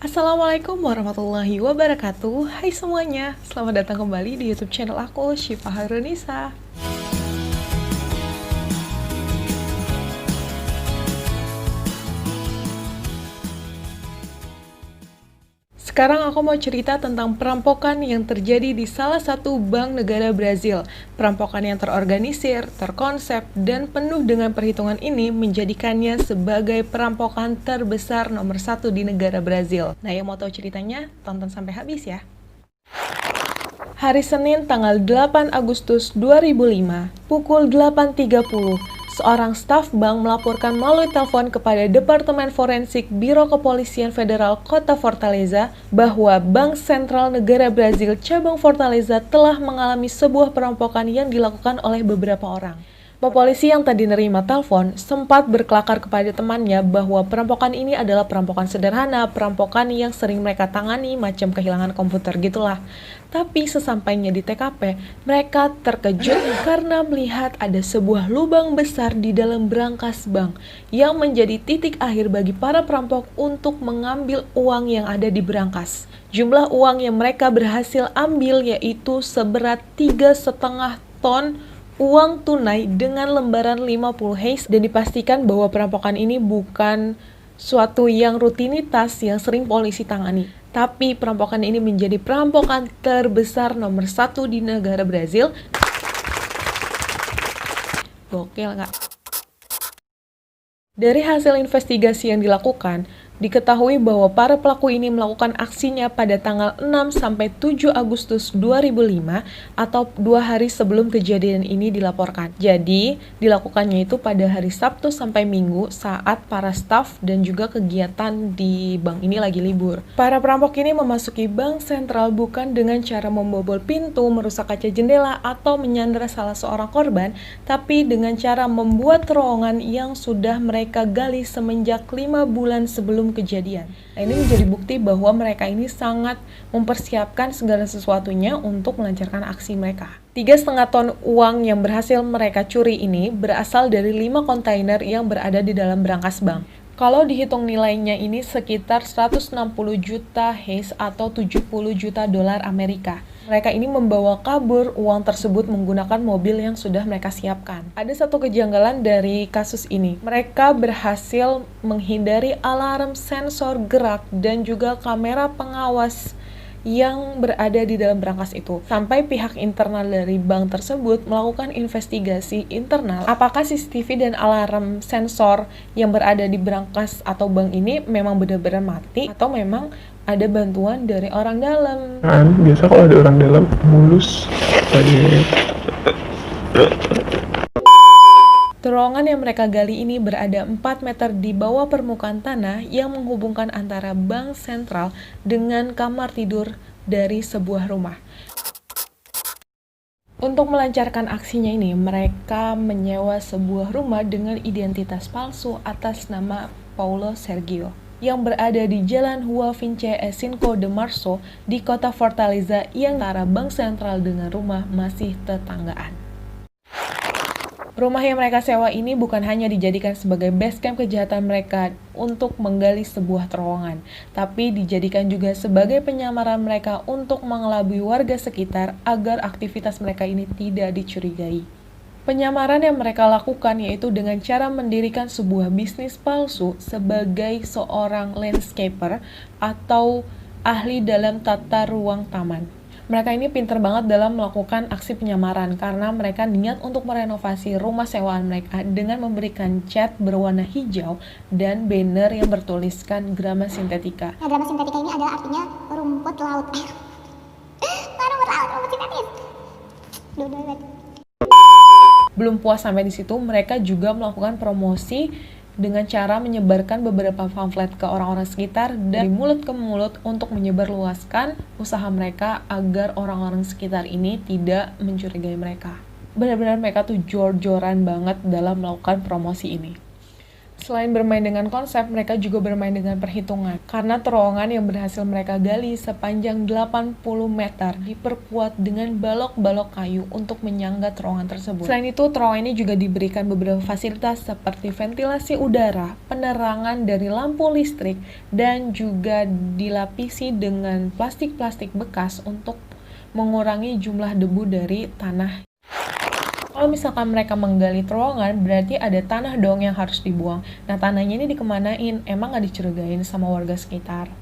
Assalamualaikum warahmatullahi wabarakatuh. Hai semuanya, selamat datang kembali di YouTube channel aku, Syifa Harunisa. Sekarang aku mau cerita tentang perampokan yang terjadi di salah satu bank negara Brazil. Perampokan yang terorganisir, terkonsep, dan penuh dengan perhitungan ini menjadikannya sebagai perampokan terbesar nomor 1 di negara Brazil. Nah, yang mau tahu ceritanya, tonton sampai habis ya. Hari Senin tanggal 8 Agustus 2005, pukul 8.30, seorang staf bank melaporkan melalui telepon kepada Departemen Forensik Biro Kepolisian Federal Kota Fortaleza bahwa Bank Sentral Negara Brazil cabang Fortaleza telah mengalami sebuah perampokan yang dilakukan oleh beberapa orang. Polisi yang tadi nerima telepon sempat berkelakar kepada temannya bahwa perampokan ini adalah perampokan sederhana, perampokan yang sering mereka tangani macam kehilangan komputer gitulah. Tapi sesampainya di TKP, mereka terkejut karena melihat ada sebuah lubang besar di dalam brankas bank yang menjadi titik akhir bagi para perampok untuk mengambil uang yang ada di brankas. Jumlah uang yang mereka berhasil ambil yaitu seberat 3,5 ton uang tunai dengan lembaran 50 heis, dan dipastikan bahwa perampokan ini bukan suatu yang rutinitas yang sering polisi tangani. Tapi perampokan ini menjadi perampokan terbesar nomor 1 di negara Brazil. Gokil nggak? Dari hasil investigasi yang dilakukan, diketahui bahwa para pelaku ini melakukan aksinya pada tanggal 6-7 Agustus 2005 atau 2 hari sebelum kejadian ini dilaporkan. Jadi, dilakukannya itu pada hari Sabtu sampai Minggu saat para staf dan juga kegiatan di bank ini lagi libur. Para perampok ini memasuki bank sentral bukan dengan cara membobol pintu, merusak kaca jendela, atau menyandera salah seorang korban, tapi dengan cara membuat terowongan yang sudah mereka gali semenjak 5 bulan sebelum kejadian. Nah, ini menjadi bukti bahwa mereka ini sangat mempersiapkan segala sesuatunya untuk melancarkan aksi mereka. 3,5 ton uang yang berhasil mereka curi ini berasal dari 5 kontainer yang berada di dalam brankas bank. Kalau dihitung nilainya ini sekitar 160 juta heis atau 70 juta dolar Amerika. Mereka ini membawa kabur uang tersebut menggunakan mobil yang sudah mereka siapkan. Ada satu kejanggalan dari kasus ini. Mereka berhasil menghindari alarm sensor gerak dan juga kamera pengawas yang berada di dalam brankas itu. Sampai pihak internal dari bank tersebut melakukan investigasi internal apakah CCTV dan alarm sensor yang berada di brankas atau bank ini memang benar-benar mati atau memang ada bantuan dari orang dalam. Biasa kalau ada orang dalam mulus tadi. Terowongan yang mereka gali ini berada 4 meter di bawah permukaan tanah yang menghubungkan antara bank sentral dengan kamar tidur dari sebuah rumah. Untuk melancarkan aksinya ini, mereka menyewa sebuah rumah dengan identitas palsu atas nama Paulo Sergio yang berada di Jalan Rua 25 de Março di kota Fortaleza yang antara bank sentral dengan rumah masih tetanggaan. Rumah yang mereka sewa ini bukan hanya dijadikan sebagai base camp kejahatan mereka untuk menggali sebuah terowongan, tapi dijadikan juga sebagai penyamaran mereka untuk mengelabui warga sekitar agar aktivitas mereka ini tidak dicurigai. Penyamaran yang mereka lakukan yaitu dengan cara mendirikan sebuah bisnis palsu sebagai seorang landscaper atau ahli dalam tata ruang taman. Mereka ini pintar banget dalam melakukan aksi penyamaran karena mereka niat untuk merenovasi rumah sewaan mereka dengan memberikan cat berwarna hijau dan banner yang bertuliskan Grama Sintetika. Nah, Grama Sintetika ini adalah artinya rumput laut. Rumput laut, rumput sintetis. Belum puas sampai di situ, mereka juga melakukan promosi dengan cara menyebarkan beberapa pamflet ke orang-orang sekitar dari mulut ke mulut untuk menyebarluaskan usaha mereka agar orang-orang sekitar ini tidak mencurigai mereka. Benar-benar mereka tuh jor-joran banget dalam melakukan promosi ini. Selain bermain dengan konsep, mereka juga bermain dengan perhitungan. Karena terowongan yang berhasil mereka gali sepanjang 80 meter diperkuat dengan balok-balok kayu untuk menyangga terowongan tersebut. Selain itu, terowongan ini juga diberikan beberapa fasilitas seperti ventilasi udara, penerangan dari lampu listrik, dan juga dilapisi dengan plastik-plastik bekas untuk mengurangi jumlah debu dari tanah. Kalau misalkan mereka menggali terowongan, berarti ada tanah dong yang harus dibuang. Nah, tanahnya ini dikemanain? Emang nggak dicurigain sama warga sekitar?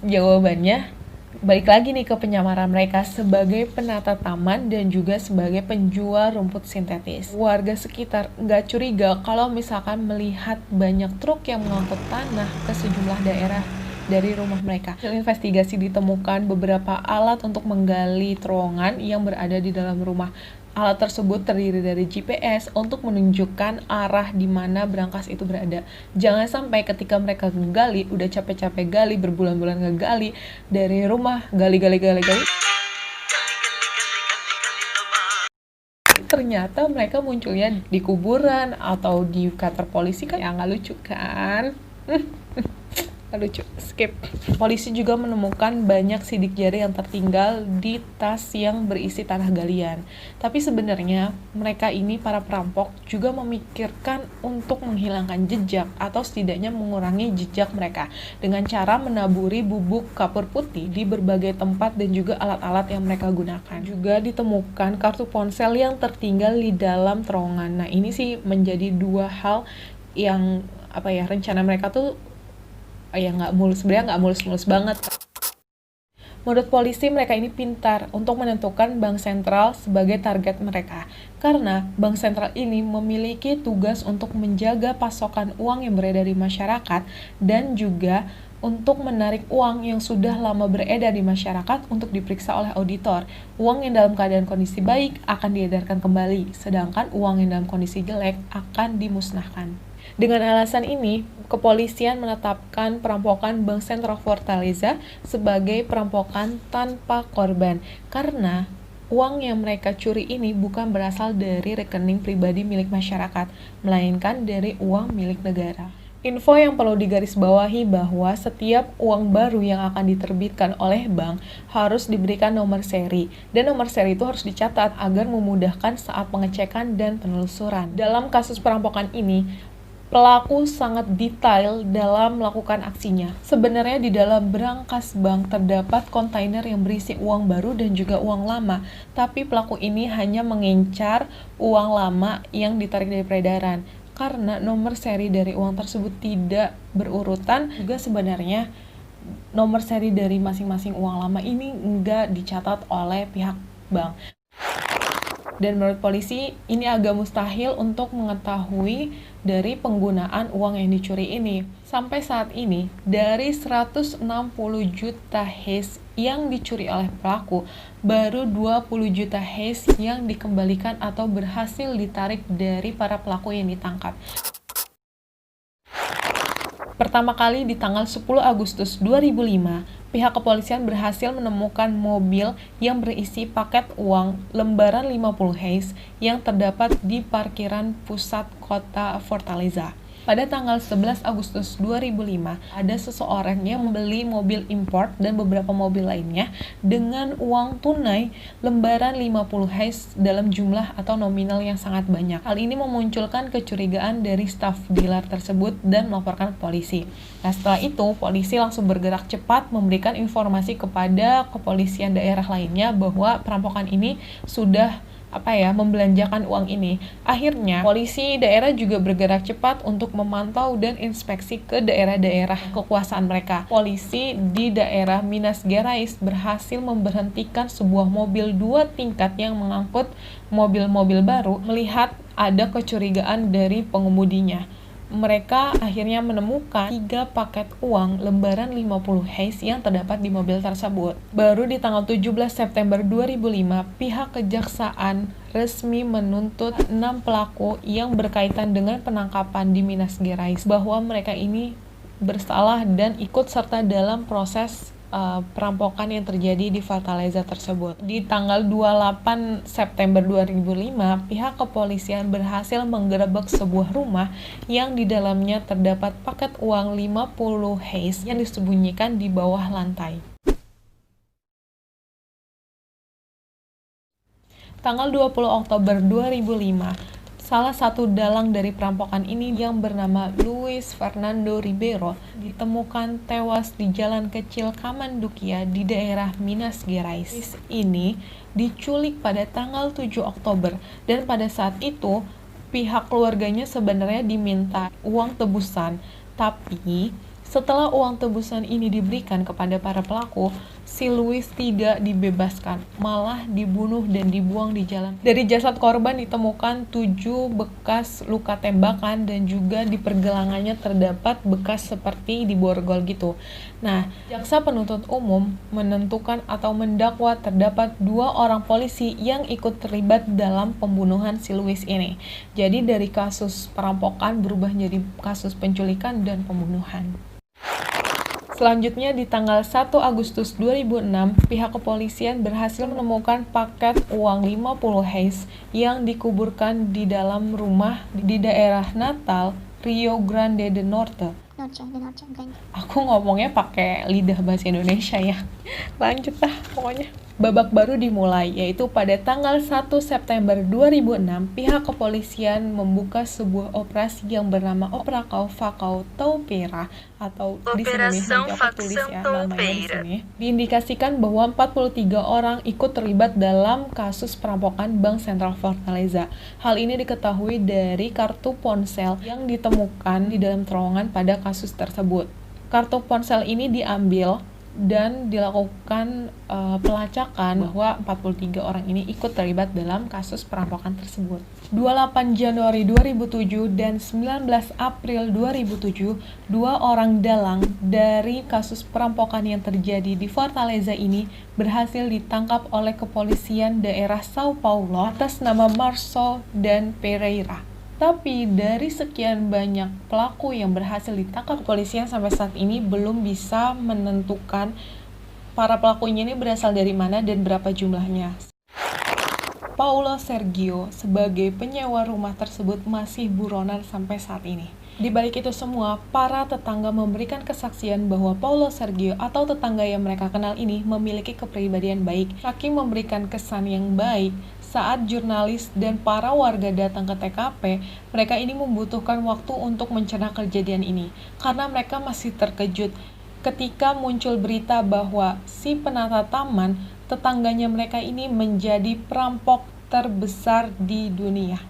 Jawabannya balik lagi nih ke penyamaran mereka sebagai penata taman dan juga sebagai penjual rumput sintetis. Warga sekitar nggak curiga kalau misalkan melihat banyak truk yang mengangkut tanah ke sejumlah daerah dari rumah mereka. Hasil investigasi ditemukan beberapa alat untuk menggali terowongan yang berada di dalam rumah. Alat tersebut terdiri dari GPS untuk menunjukkan arah di mana brankas itu berada. Jangan sampai ketika mereka gali, udah capek-capek gali, berbulan-bulan ngegali, dari rumah gali, ternyata mereka munculnya di kuburan atau di kantor polisi, kan ya nggak lucu kan? Lucu, skip. Polisi juga menemukan banyak sidik jari yang tertinggal di tas yang berisi tanah galian. Tapi sebenarnya mereka ini, para perampok, juga memikirkan untuk menghilangkan jejak atau setidaknya mengurangi jejak mereka dengan cara menaburi bubuk kapur putih di berbagai tempat dan juga alat-alat yang mereka gunakan. Juga ditemukan kartu ponsel yang tertinggal di dalam terowongan. Nah, ini sih menjadi dua hal yang rencana mereka tuh nggak mulus banget. Menurut polisi, mereka ini pintar untuk menentukan bank sentral sebagai target mereka, karena bank sentral ini memiliki tugas untuk menjaga pasokan uang yang beredar di masyarakat dan juga untuk menarik uang yang sudah lama beredar di masyarakat untuk diperiksa oleh auditor. Uang yang dalam keadaan kondisi baik akan diedarkan kembali, sedangkan uang yang dalam kondisi jelek akan dimusnahkan. Dengan alasan ini, kepolisian menetapkan perampokan Bank Sentral Fortaleza sebagai perampokan tanpa korban, karena uang yang mereka curi ini bukan berasal dari rekening pribadi milik masyarakat, melainkan dari uang milik negara. Info yang perlu digarisbawahi bahwa setiap uang baru yang akan diterbitkan oleh bank harus diberikan nomor seri, dan nomor seri itu harus dicatat agar memudahkan saat pengecekan dan penelusuran. Dalam kasus perampokan ini, pelaku sangat detail dalam melakukan aksinya. Sebenarnya di dalam brankas bank terdapat kontainer yang berisi uang baru dan juga uang lama, tapi pelaku ini hanya mengincar uang lama yang ditarik dari peredaran. Karena nomor seri dari uang tersebut tidak berurutan, juga sebenarnya nomor seri dari masing-masing uang lama ini enggak dicatat oleh pihak bank. Dan menurut polisi, ini agak mustahil untuk mengetahui dari penggunaan uang yang dicuri ini. Sampai saat ini, dari 160 juta Heis yang dicuri oleh pelaku, baru 20 juta Heis yang dikembalikan atau berhasil ditarik dari para pelaku yang ditangkap. Pertama kali di tanggal 10 Agustus 2005, pihak kepolisian berhasil menemukan mobil yang berisi paket uang lembaran 50 Heis yang terdapat di parkiran pusat kota Fortaleza. Pada tanggal 11 Agustus 2005, ada seseorang yang membeli mobil import dan beberapa mobil lainnya dengan uang tunai lembaran 50 Heis dalam jumlah atau nominal yang sangat banyak. Hal ini memunculkan kecurigaan dari staf dealer tersebut dan melaporkan ke polisi. Nah, setelah itu, polisi langsung bergerak cepat memberikan informasi kepada kepolisian daerah lainnya bahwa perampokan ini sudah membelanjakan uang ini. Akhirnya, polisi daerah juga bergerak cepat untuk memantau dan inspeksi ke daerah-daerah kekuasaan mereka. Polisi di daerah Minas Gerais berhasil memberhentikan sebuah mobil 2 tingkat yang mengangkut mobil-mobil baru melihat ada kecurigaan dari pengemudinya. Mereka akhirnya menemukan 3 paket uang lembaran 50 Heis yang terdapat di mobil tersebut. Baru di tanggal 17 September 2005, pihak kejaksaan resmi menuntut 6 pelaku yang berkaitan dengan penangkapan di Minas Gerais bahwa mereka ini bersalah dan ikut serta dalam proses perampokan yang terjadi di Fortaleza tersebut. Di tanggal 28 September 2005, pihak kepolisian berhasil menggerebek sebuah rumah yang di dalamnya terdapat paket uang 50 heis yang disembunyikan di bawah lantai. Tanggal 20 Oktober 2005, salah satu dalang dari perampokan ini yang bernama Luis Fernando Ribeiro ditemukan tewas di jalan kecil Kamandukia di daerah Minas Gerais. Luis ini diculik pada tanggal 7 Oktober dan pada saat itu pihak keluarganya sebenarnya diminta uang tebusan, tapi setelah uang tebusan ini diberikan kepada para pelaku, si Luis tidak dibebaskan, malah dibunuh dan dibuang di jalan. Dari jasad korban ditemukan 7 bekas luka tembakan dan juga di pergelangannya terdapat bekas seperti diborgol gitu. Nah, jaksa penuntut umum menentukan atau mendakwa terdapat 2 orang polisi yang ikut terlibat dalam pembunuhan si Luis ini. Jadi dari kasus perampokan berubah menjadi kasus penculikan dan pembunuhan. Selanjutnya di tanggal 1 Agustus 2006, pihak kepolisian berhasil menemukan paket uang 50 heis yang dikuburkan di dalam rumah di daerah Natal, Rio Grande do Norte. Aku ngomongnya pakai lidah bahasa Indonesia ya. Lanjut lah pokoknya. Babak baru dimulai, yaitu pada tanggal 1 September 2006, pihak kepolisian membuka sebuah operasi yang bernama Operação Facão Toupeira atau di sini nanti aku tulis ya namanya di sini. Diindikasikan bahwa 43 orang ikut terlibat dalam kasus perampokan Bank Sentral Fortaleza. Hal ini diketahui dari kartu ponsel yang ditemukan di dalam terowongan pada kasus tersebut. Kartu ponsel ini diambil dan dilakukan pelacakan bahwa 43 orang ini ikut terlibat dalam kasus perampokan tersebut. 28 Januari 2007 dan 19 April 2007, 2 orang dalang dari kasus perampokan yang terjadi di Fortaleza ini berhasil ditangkap oleh kepolisian daerah Sao Paulo atas nama Março dan Pereira. Tapi dari sekian banyak pelaku yang berhasil ditangkap, kepolisian sampai saat ini belum bisa menentukan para pelakunya ini berasal dari mana dan berapa jumlahnya. Paulo Sergio sebagai penyewa rumah tersebut masih buronan sampai saat ini. Di balik itu semua, para tetangga memberikan kesaksian bahwa Paulo Sergio atau tetangga yang mereka kenal ini memiliki kepribadian baik. Saking memberikan kesan yang baik, saat jurnalis dan para warga datang ke TKP, mereka ini membutuhkan waktu untuk mencerna kejadian ini karena mereka masih terkejut ketika muncul berita bahwa si penata taman tetangganya mereka ini menjadi perampok terbesar di dunia.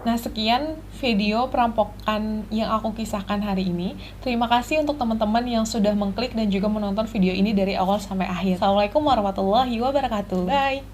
Nah, sekian video perampokan yang aku kisahkan hari ini. Terima kasih untuk teman-teman yang sudah mengklik dan juga menonton video ini dari awal sampai akhir. Assalamualaikum warahmatullahi wabarakatuh. Bye!